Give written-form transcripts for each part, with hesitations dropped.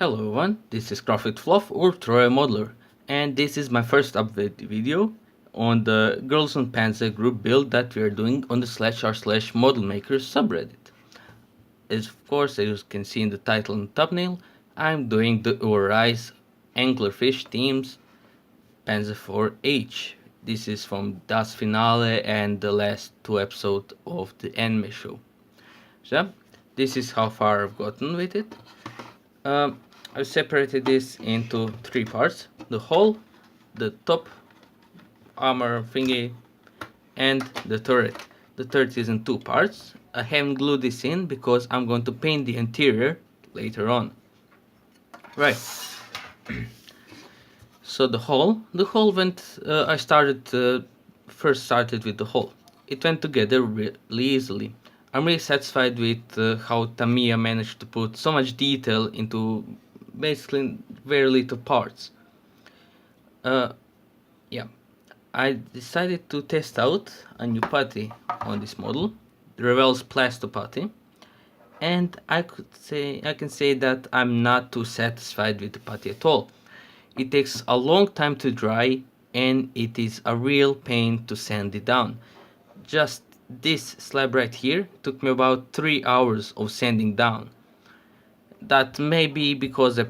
Hello everyone, this is Graphic Fluff or Troy Modeler, and this is my first update video on the Girls on Panzer group build that we are doing on the /r/modelmakers subreddit. As you can see in the title and thumbnail, I'm doing the Rise Anglerfish themes Panzer 4H. This is from Das Finale and the last two episodes of the anime show. So, this is how far I've gotten with it. I've separated this into three parts: the hull, the top armor thingy, and the turret. The turret is in two parts. I haven't glued this in because I'm going to paint the interior later on. Right. So the hull went. I first started with the hull. It went together really easily. I'm really satisfied with how Tamiya managed to put so much detail into basically very little parts. Yeah, I decided to test out a new putty on this model, the Revell's Plasto putty, and I can say that I'm not too satisfied with the putty at all. It takes a long time to dry, and it is a real pain to sand it down. Just this slab right here took me about 3 hours of sanding down. That may be because I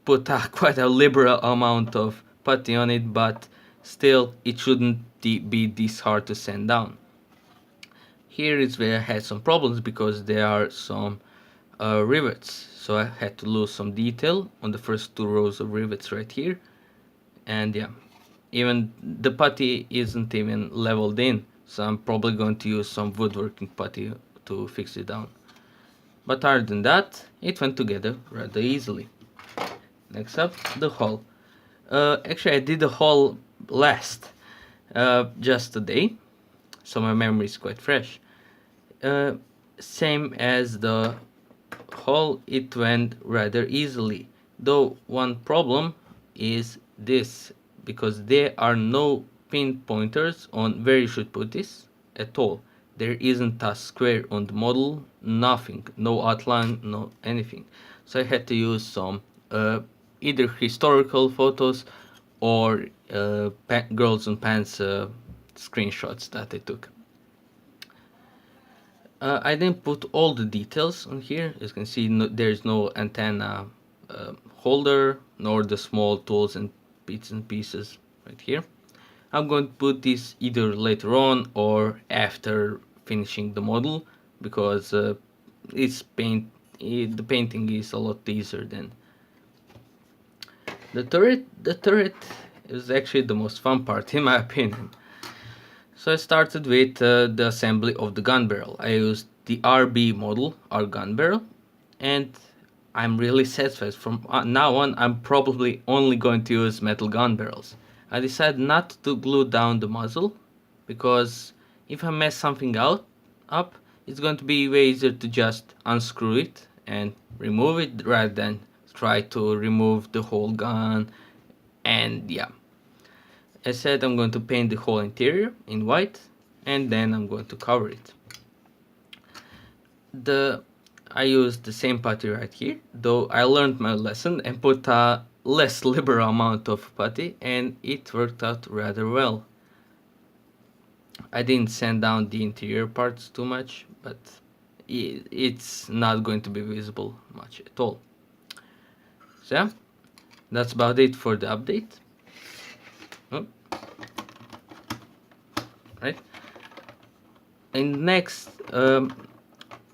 put quite a liberal amount of putty on it, but still it shouldn't be this hard to sand down. Here is where I had some problems because there are some rivets, so I had to lose some detail on the first two rows of rivets right here. And yeah, even the putty isn't even leveled in, so I'm probably going to use some woodworking putty to fix it down. But other than that, it went together rather easily. Next up, the hull. Actually, I did the hull last, just today, so my memory is quite fresh. Same as the hull, it went rather easily. Though one problem is this, because there are no pinpointers on where you should put this at all. There isn't a square on the model, nothing, no outline, no anything. So I had to use some either historical photos or girls on pants screenshots that I took. I didn't put all the details on here. As you can see, there is no antenna holder, nor the small tools and bits and pieces right here. I'm going to put this either later on or after finishing the model, because the painting is a lot easier then. The turret is actually the most fun part in my opinion. So I started with the assembly of the gun barrel. I used the RB model, our gun barrel, and I'm really satisfied. From now on, I'm probably only going to use metal gun barrels. I decided not to glue down the muzzle, because if I mess something up, it's going to be way easier to just unscrew it and remove it rather than try to remove the whole gun. And yeah, I said I'm going to paint the whole interior in white, and then I'm going to cover it. I used the same putty right here, though I learned my lesson and put a less liberal amount of putty, and it worked out rather well. I didn't sand down the interior parts too much, but it's not going to be visible much at all. So yeah, that's about it for the update. Right. And next, on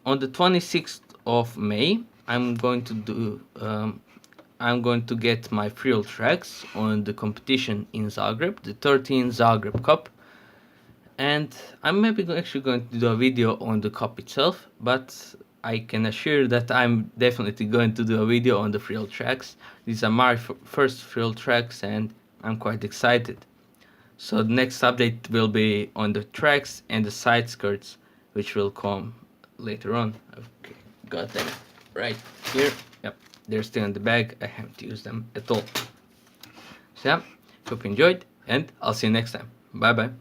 the 26th of May, I'm going to get my frill tracks on the competition in Zagreb, the 13 Zagreb Cup. And I'm maybe actually going to do a video on the cup itself, but I can assure that I'm definitely going to do a video on the frill tracks. These are my first frill tracks, and I'm quite excited. So the next update will be on the tracks and the side skirts, which will come later on. Okay, got them right here. Yep, they're still in the bag. I haven't used them at all. So yeah, hope you enjoyed, and I'll see you next time. Bye bye.